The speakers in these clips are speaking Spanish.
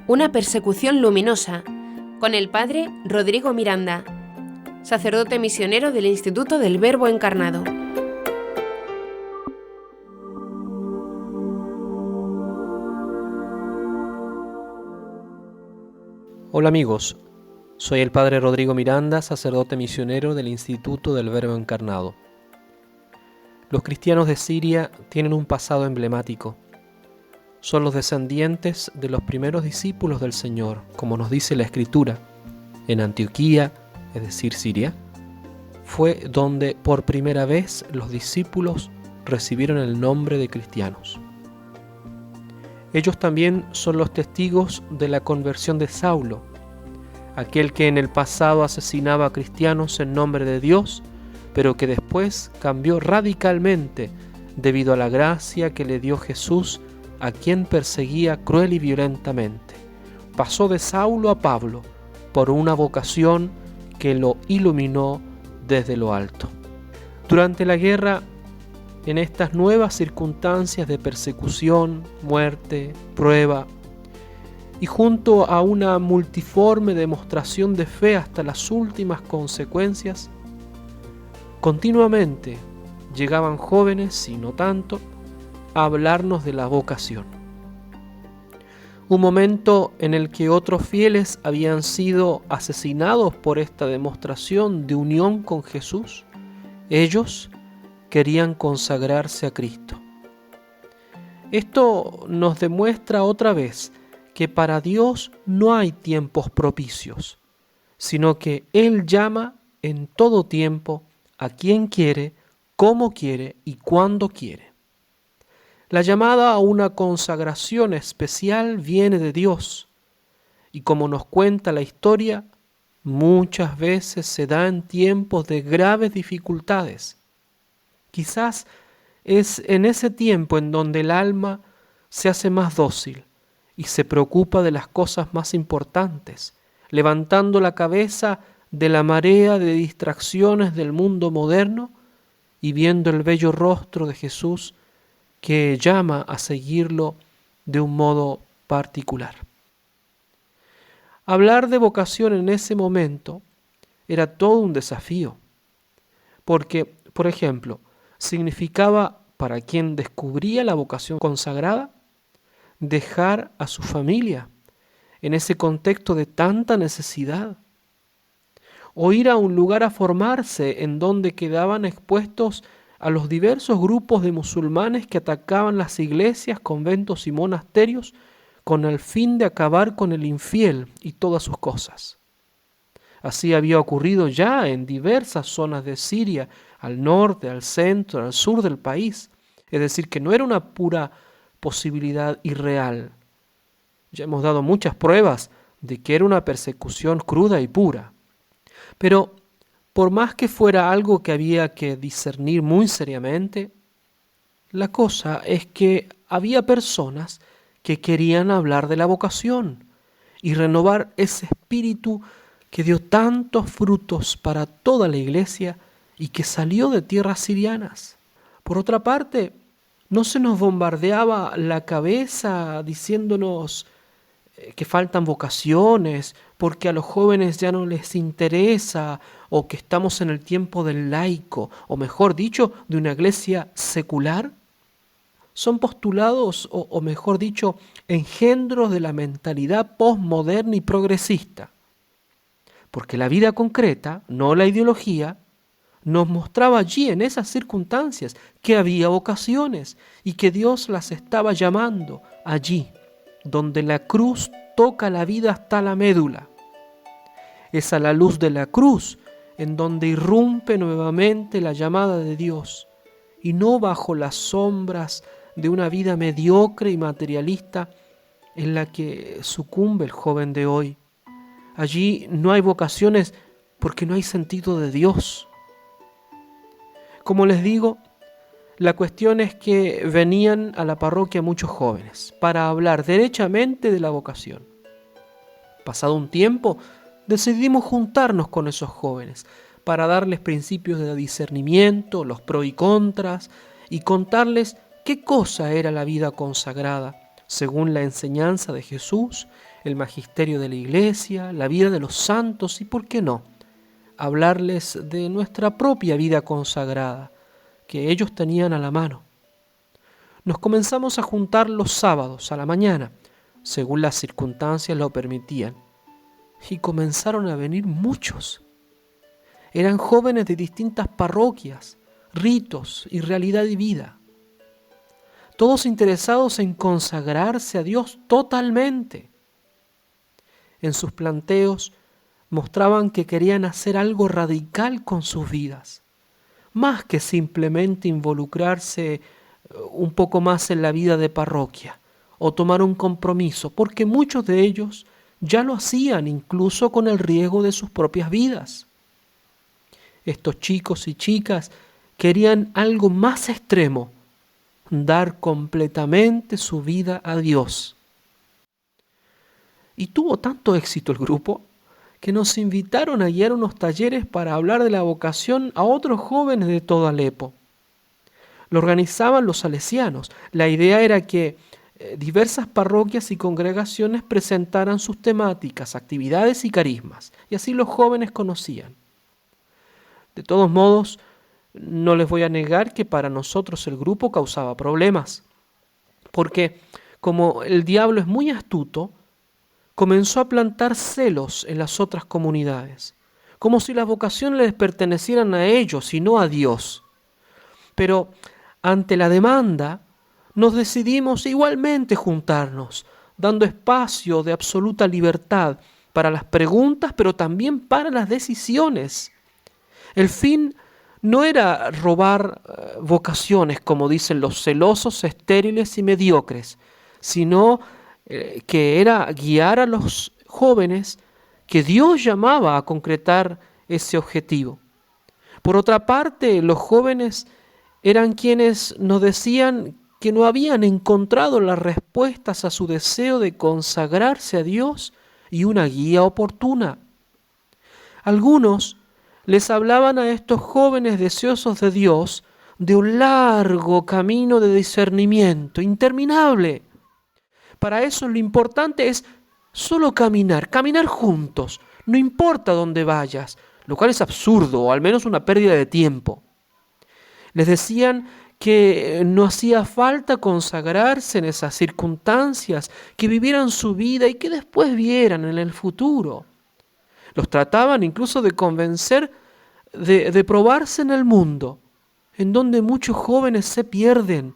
Una persecución luminosa, con el padre Rodrigo Miranda, sacerdote misionero del Instituto del Verbo Encarnado. Hola amigos, soy el padre Rodrigo Miranda, sacerdote misionero del Instituto del Verbo Encarnado. Los cristianos de Siria tienen un pasado emblemático. Son los descendientes de los primeros discípulos del Señor, como nos dice la Escritura. En Antioquía, es decir, Siria, fue donde por primera vez los discípulos recibieron el nombre de cristianos. Ellos también son los testigos de la conversión de Saulo, aquel que en el pasado asesinaba a cristianos en nombre de Dios, pero que después cambió radicalmente debido a la gracia que le dio Jesús a quien perseguía cruel y violentamente. Pasó de Saulo a Pablo por una vocación que lo iluminó desde lo alto. Durante la guerra, en estas nuevas circunstancias de persecución, muerte, prueba, y junto a una multiforme demostración de fe hasta las últimas consecuencias, continuamente llegaban jóvenes, y no tanto, a hablarnos de la vocación. Un momento en el que otros fieles habían sido asesinados por esta demostración de unión con Jesús. Ellos querían consagrarse a Cristo. Esto nos demuestra otra vez que para Dios no hay tiempos propicios, sino que Él llama en todo tiempo a quien quiere, cómo quiere y cuándo quiere. La llamada a una consagración especial viene de Dios, y como nos cuenta la historia, muchas veces se da en tiempos de graves dificultades. Quizás es en ese tiempo en donde el alma se hace más dócil y se preocupa de las cosas más importantes, levantando la cabeza de la marea de distracciones del mundo moderno y viendo el bello rostro de Jesús que llama a seguirlo de un modo particular. Hablar de vocación en ese momento era todo un desafío, porque, por ejemplo, significaba para quien descubría la vocación consagrada dejar a su familia en ese contexto de tanta necesidad, o ir a un lugar a formarse en donde quedaban expuestos a los diversos grupos de musulmanes que atacaban las iglesias, conventos y monasterios con el fin de acabar con el infiel y todas sus cosas. Así había ocurrido ya en diversas zonas de Siria, al norte, al centro, al sur del país. Es decir, que no era una pura posibilidad irreal. Ya hemos dado muchas pruebas de que era una persecución cruda y pura. Pero por más que fuera algo que había que discernir muy seriamente, la cosa es que había personas que querían hablar de la vocación y renovar ese espíritu que dio tantos frutos para toda la iglesia y que salió de tierras sirianas. Por otra parte, no se nos bombardeaba la cabeza diciéndonos que faltan vocaciones, porque a los jóvenes ya no les interesa, o que estamos en el tiempo del laico, o mejor dicho, de una iglesia secular. Son postulados, o mejor dicho, engendros de la mentalidad postmoderna y progresista. Porque la vida concreta, no la ideología, nos mostraba allí en esas circunstancias que había vocaciones y que Dios las estaba llamando allí, donde la cruz toca la vida hasta la médula. Es a la luz de la cruz en donde irrumpe nuevamente la llamada de Dios, y no bajo las sombras de una vida mediocre y materialista en la que sucumbe el joven de hoy. Allí no hay vocaciones porque no hay sentido de Dios. Como les digo, la cuestión es que venían a la parroquia muchos jóvenes para hablar derechamente de la vocación. Pasado un tiempo, decidimos juntarnos con esos jóvenes para darles principios de discernimiento, los pros y contras, y contarles qué cosa era la vida consagrada, según la enseñanza de Jesús, el magisterio de la iglesia, la vida de los santos y, ¿por qué no?, hablarles de nuestra propia vida consagrada, que ellos tenían a la mano. Nos comenzamos a juntar los sábados a la mañana, según las circunstancias lo permitían, y comenzaron a venir muchos. Eran jóvenes de distintas parroquias, ritos y realidad de vida, todos interesados en consagrarse a Dios totalmente. En sus planteos mostraban que querían hacer algo radical con sus vidas, más que simplemente involucrarse un poco más en la vida de parroquia o tomar un compromiso, porque muchos de ellos ya lo hacían incluso con el riesgo de sus propias vidas. Estos chicos y chicas querían algo más extremo, dar completamente su vida a Dios. Y tuvo tanto éxito el grupo que nos invitaron a guiar unos talleres para hablar de la vocación a otros jóvenes de todo Alepo. Lo organizaban los salesianos. La idea era que diversas parroquias y congregaciones presentaran sus temáticas, actividades y carismas, y así los jóvenes conocían. De todos modos, no les voy a negar que para nosotros el grupo causaba problemas, porque como el diablo es muy astuto, comenzó a plantar celos en las otras comunidades, como si las vocaciones les pertenecieran a ellos y no a Dios. Pero ante la demanda, nos decidimos igualmente juntarnos, dando espacio de absoluta libertad para las preguntas, pero también para las decisiones. El fin no era robar vocaciones, como dicen los celosos, estériles y mediocres, sino que era guiar a los jóvenes que Dios llamaba a concretar ese objetivo. Por otra parte, los jóvenes eran quienes nos decían que no habían encontrado las respuestas a su deseo de consagrarse a Dios y una guía oportuna. Algunos les hablaban a estos jóvenes deseosos de Dios de un largo camino de discernimiento interminable. Para eso lo importante es solo caminar juntos, no importa dónde vayas, lo cual es absurdo o al menos una pérdida de tiempo. Les decían que no hacía falta consagrarse en esas circunstancias, que vivieran su vida y que después vieran en el futuro. Los trataban incluso de convencer de probarse en el mundo, en donde muchos jóvenes se pierden,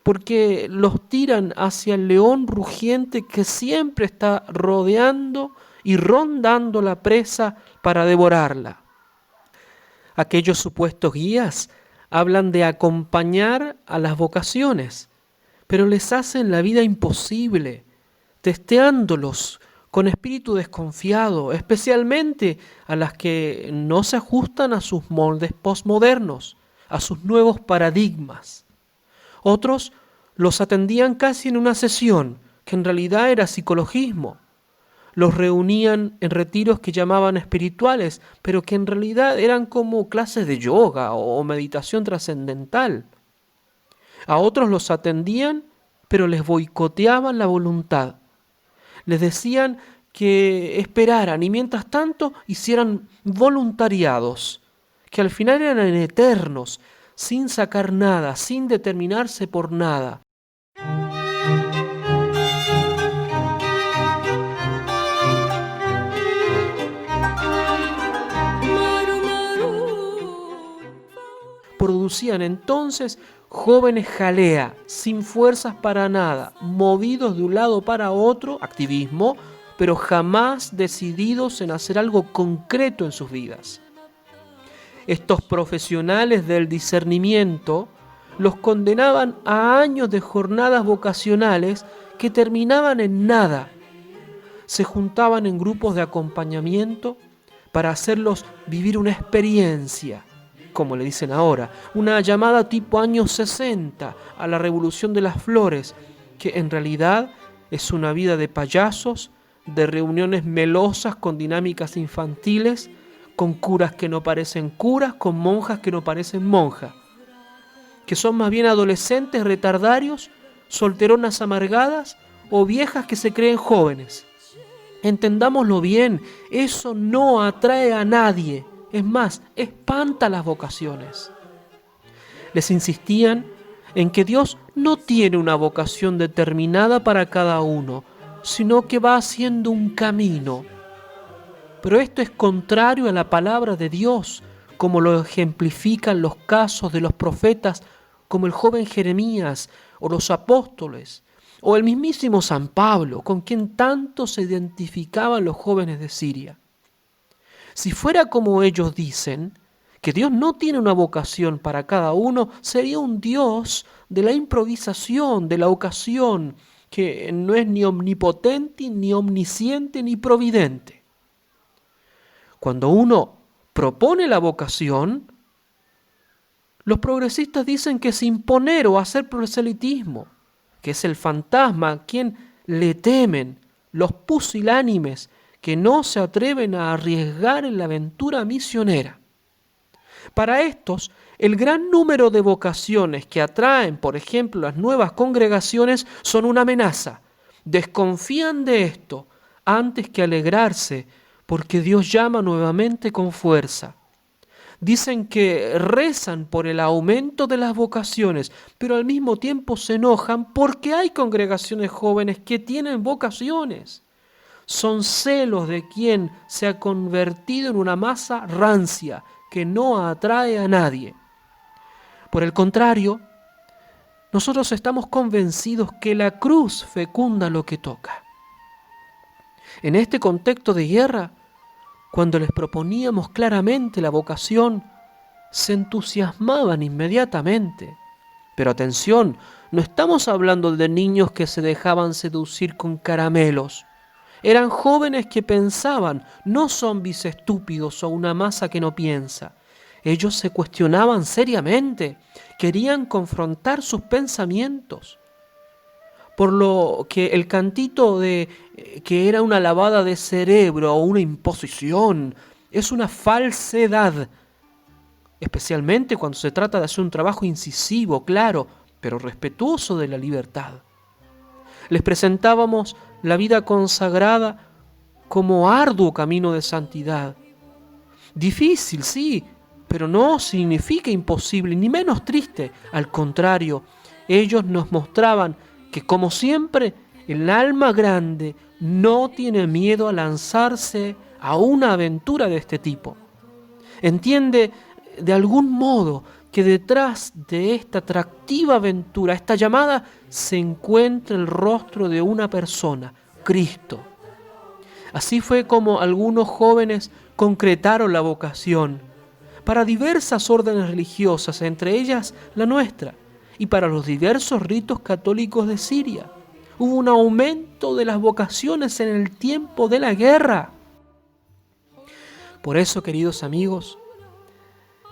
porque los tiran hacia el león rugiente que siempre está rodeando y rondando la presa para devorarla. Aquellos supuestos guías hablan de acompañar a las vocaciones, pero les hacen la vida imposible, testeándolos con espíritu desconfiado, especialmente a las que no se ajustan a sus moldes postmodernos, a sus nuevos paradigmas. Otros los atendían casi en una sesión, que en realidad era psicologismo. Los reunían en retiros que llamaban espirituales, pero que en realidad eran como clases de yoga o meditación trascendental. A otros los atendían, pero les boicoteaban la voluntad. Les decían que esperaran y mientras tanto hicieran voluntariados, que al final eran eternos, sin sacar nada, sin determinarse por nada. Producían entonces jóvenes jalea, sin fuerzas para nada, movidos de un lado para otro, activismo, pero jamás decididos en hacer algo concreto en sus vidas. Estos profesionales del discernimiento los condenaban a años de jornadas vocacionales que terminaban en nada. Se juntaban en grupos de acompañamiento para hacerlos vivir una experiencia, como le dicen ahora, una llamada tipo años 60 a la revolución de las flores, que en realidad es una vida de payasos, de reuniones melosas con dinámicas infantiles, con curas que no parecen curas, con monjas que no parecen monjas, que son más bien adolescentes retardarios, solteronas amargadas o viejas que se creen jóvenes. Entendámoslo bien, eso no atrae a nadie. Es más, espanta las vocaciones. Les insistían en que Dios no tiene una vocación determinada para cada uno, sino que va haciendo un camino. Pero esto es contrario a la palabra de Dios, como lo ejemplifican los casos de los profetas como el joven Jeremías o los apóstoles, o el mismísimo San Pablo, con quien tanto se identificaban los jóvenes de Siria. Si fuera como ellos dicen, que Dios no tiene una vocación para cada uno, sería un Dios de la improvisación, de la ocasión, que no es ni omnipotente, ni omnisciente, ni providente. Cuando uno propone la vocación, los progresistas dicen que es imponer o hacer proselitismo, que es el fantasma a quien le temen, los pusilánimes que no se atreven a arriesgar en la aventura misionera. Para estos, el gran número de vocaciones que atraen, por ejemplo, las nuevas congregaciones son una amenaza. Desconfían de esto antes que alegrarse, porque Dios llama nuevamente con fuerza. Dicen que rezan por el aumento de las vocaciones, pero al mismo tiempo se enojan porque hay congregaciones jóvenes que tienen vocaciones. Son celos de quien se ha convertido en una masa rancia que no atrae a nadie. Por el contrario, nosotros estamos convencidos que la cruz fecunda lo que toca. En este contexto de guerra, cuando les proponíamos claramente la vocación, se entusiasmaban inmediatamente. Pero atención, no estamos hablando de niños que se dejaban seducir con caramelos. Eran jóvenes que pensaban, no zombies estúpidos o una masa que no piensa. Ellos se cuestionaban seriamente, querían confrontar sus pensamientos. Por lo que el cantito de que era una lavada de cerebro o una imposición es una falsedad, especialmente cuando se trata de hacer un trabajo incisivo, claro, pero respetuoso de la libertad. Les presentábamos la vida consagrada como arduo camino de santidad. Difícil, sí, pero no significa imposible, ni menos triste. Al contrario, ellos nos mostraban que, como siempre, el alma grande no tiene miedo a lanzarse a una aventura de este tipo. Entiende de algún modo que detrás de esta atractiva aventura, esta llamada, se encuentra el rostro de una persona, Cristo. Así fue como algunos jóvenes concretaron la vocación para diversas órdenes religiosas, entre ellas la nuestra, y para los diversos ritos católicos de Siria. Hubo un aumento de las vocaciones en el tiempo de la guerra. Por eso, queridos amigos,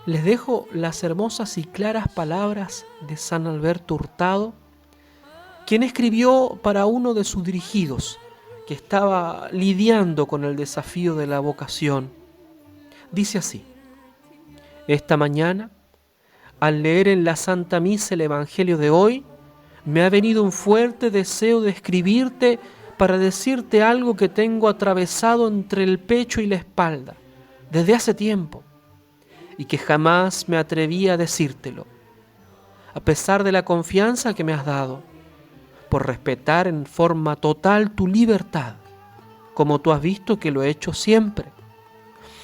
les dejo las hermosas y claras palabras de San Alberto Hurtado, quien escribió para uno de sus dirigidos, que estaba lidiando con el desafío de la vocación. Dice así: esta mañana, al leer en la Santa Misa el Evangelio de hoy, me ha venido un fuerte deseo de escribirte para decirte algo que tengo atravesado entre el pecho y la espalda desde hace tiempo, y que jamás me atreví a decírtelo, a pesar de la confianza que me has dado, por respetar en forma total tu libertad, como tú has visto que lo he hecho siempre.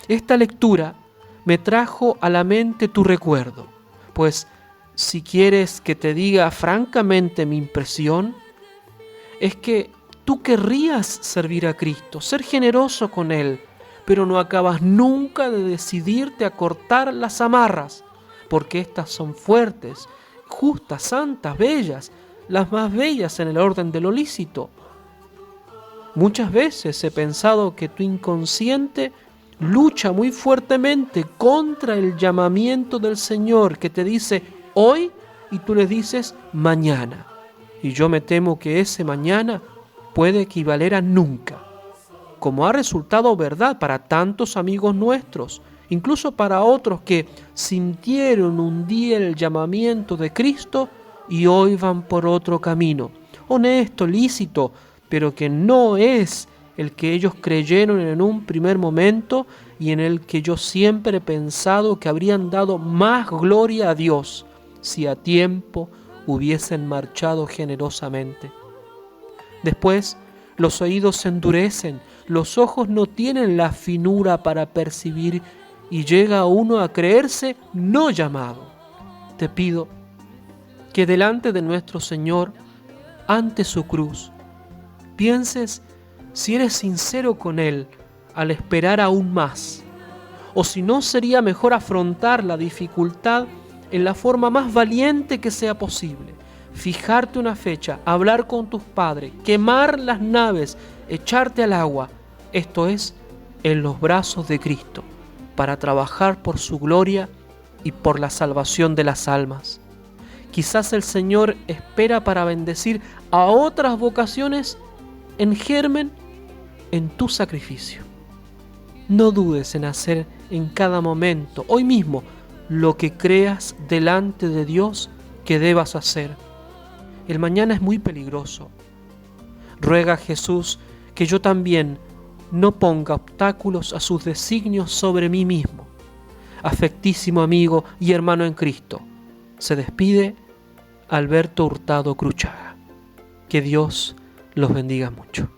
Esta lectura me trajo a la mente tu recuerdo, pues si quieres que te diga francamente mi impresión, es que tú querrías servir a Cristo, ser generoso con Él, pero no acabas nunca de decidirte a cortar las amarras, porque estas son fuertes, justas, santas, bellas, las más bellas en el orden de lo lícito. Muchas veces he pensado que tu inconsciente lucha muy fuertemente contra el llamamiento del Señor que te dice hoy y tú le dices mañana. Y yo me temo que ese mañana puede equivaler a nunca, como ha resultado verdad para tantos amigos nuestros, incluso para otros que sintieron un día el llamamiento de Cristo y hoy van por otro camino, honesto, lícito, pero que no es el que ellos creyeron en un primer momento y en el que yo siempre he pensado que habrían dado más gloria a Dios si a tiempo hubiesen marchado generosamente. Después, los oídos se endurecen, los ojos no tienen la finura para percibir y llega uno a creerse no llamado. Te pido que delante de nuestro Señor, ante su cruz, pienses si eres sincero con Él al esperar aún más, o si no sería mejor afrontar la dificultad en la forma más valiente que sea posible. Fijarte una fecha, hablar con tus padres, quemar las naves, echarte al agua, esto es, en los brazos de Cristo, para trabajar por su gloria y por la salvación de las almas. Quizás el Señor espera para bendecir a otras vocaciones en germen en tu sacrificio. No dudes en hacer en cada momento, hoy mismo, lo que creas delante de Dios que debas hacer. El mañana es muy peligroso. Ruega a Jesús que yo también no ponga obstáculos a sus designios sobre mí mismo. Afectísimo amigo y hermano en Cristo, se despide Alberto Hurtado Cruchaga. Que Dios los bendiga mucho.